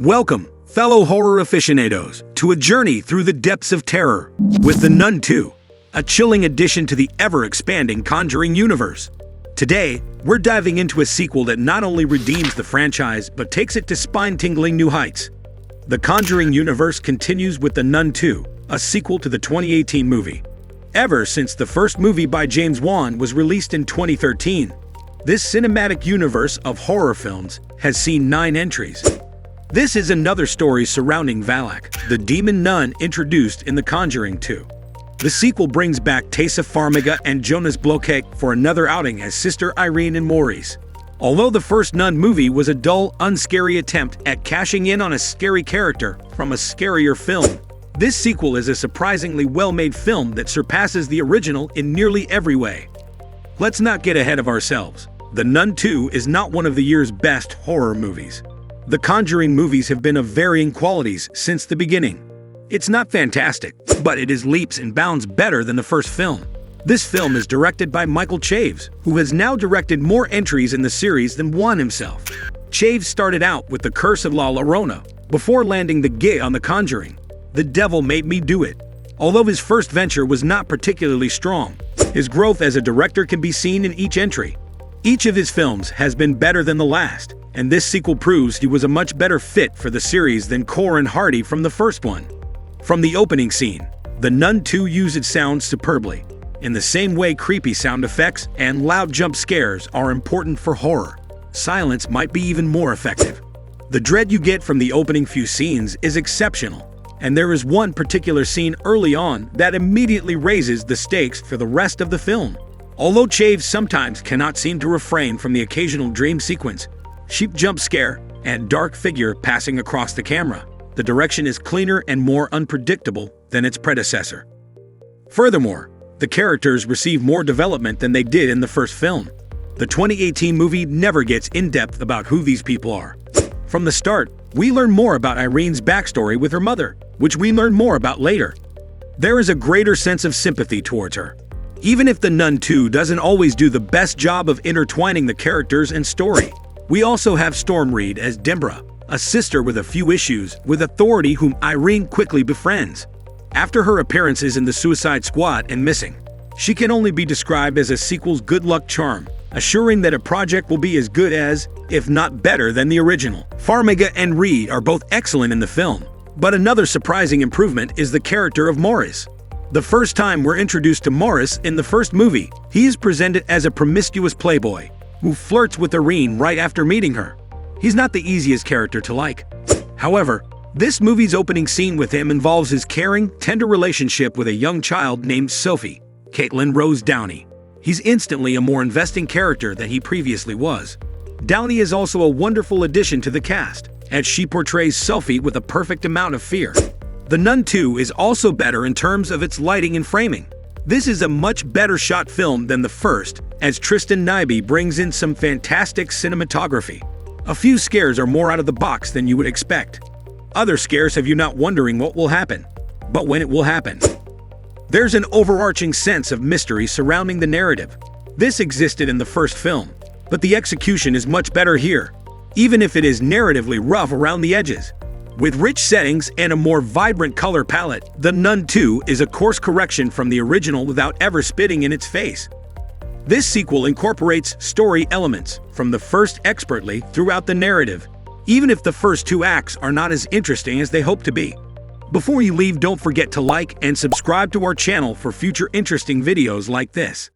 Welcome, fellow horror aficionados, to a journey through the depths of terror with The Nun 2, a chilling addition to the ever-expanding Conjuring universe. Today, we're diving into a sequel that not only redeems the franchise but takes it to spine-tingling new heights. The Conjuring universe continues with The Nun 2, a sequel to the 2018 movie. Ever since the first movie by James Wan was released in 2013, this cinematic universe of horror films has seen 9 entries. This is another story surrounding Valak, the demon nun introduced in The Conjuring 2. The sequel brings back Taissa Farmiga and Jonas Bloquet for another outing as Sister Irene and Maurice. Although the first Nun movie was a dull, unscary attempt at cashing in on a scary character from a scarier film, this sequel is a surprisingly well-made film that surpasses the original in nearly every way. Let's not get ahead of ourselves. The Nun 2 is not one of the year's best horror movies. The Conjuring movies have been of varying qualities since the beginning. It's not fantastic, but it is leaps and bounds better than the first film. This film is directed by Michael Chaves, who has now directed more entries in the series than Wan himself. Chaves started out with The Curse of La Llorona, before landing the gig on The Conjuring. The Devil Made Me Do It. Although his first venture was not particularly strong, his growth as a director can be seen in each entry. Each of his films has been better than the last, and this sequel proves he was a much better fit for the series than Corin Hardy from the first one. From the opening scene, The Nun 2 uses sound superbly. In the same way creepy sound effects and loud jump scares are important for horror, silence might be even more effective. The dread you get from the opening few scenes is exceptional, and there is one particular scene early on that immediately raises the stakes for the rest of the film. Although Chaves sometimes cannot seem to refrain from the occasional dream sequence, sheep jump scare, and dark figure passing across the camera, the direction is cleaner and more unpredictable than its predecessor. Furthermore, the characters receive more development than they did in the first film. The 2018 movie never gets in-depth about who these people are. From the start, we learn more about Irene's backstory with her mother, which we learn more about later. There is a greater sense of sympathy towards her. Even if The Nun 2 doesn't always do the best job of intertwining the characters and story, we also have Storm Reid as Dembra, a sister with a few issues with authority whom Irene quickly befriends. After her appearances in The Suicide Squad and Missing, she can only be described as a sequel's good luck charm, assuring that a project will be as good as, if not better than the original. Farmiga and Reid are both excellent in the film, but another surprising improvement is the character of Maurice. The first time we're introduced to Maurice in the first movie, he is presented as a promiscuous playboy who flirts with Irene right after meeting her. He's not the easiest character to like. However, this movie's opening scene with him involves his caring, tender relationship with a young child named Sophie, Caitlin Rose Downey. He's instantly a more investing character than he previously was. Downey is also a wonderful addition to the cast, as she portrays Sophie with a perfect amount of fear. The Nun 2 is also better in terms of its lighting and framing. This is a much better shot film than the first, as Tristan Nyby brings in some fantastic cinematography. A few scares are more out of the box than you would expect. Other scares have you not wondering what will happen, but when it will happen. There's an overarching sense of mystery surrounding the narrative. This existed in the first film, but the execution is much better here, even if it is narratively rough around the edges. With rich settings and a more vibrant color palette, The Nun 2 is a course correction from the original without ever spitting in its face. This sequel incorporates story elements from the first expertly throughout the narrative, even if the first 2 acts are not as interesting as they hope to be. Before you leave, don't forget to like and subscribe to our channel for future interesting videos like this.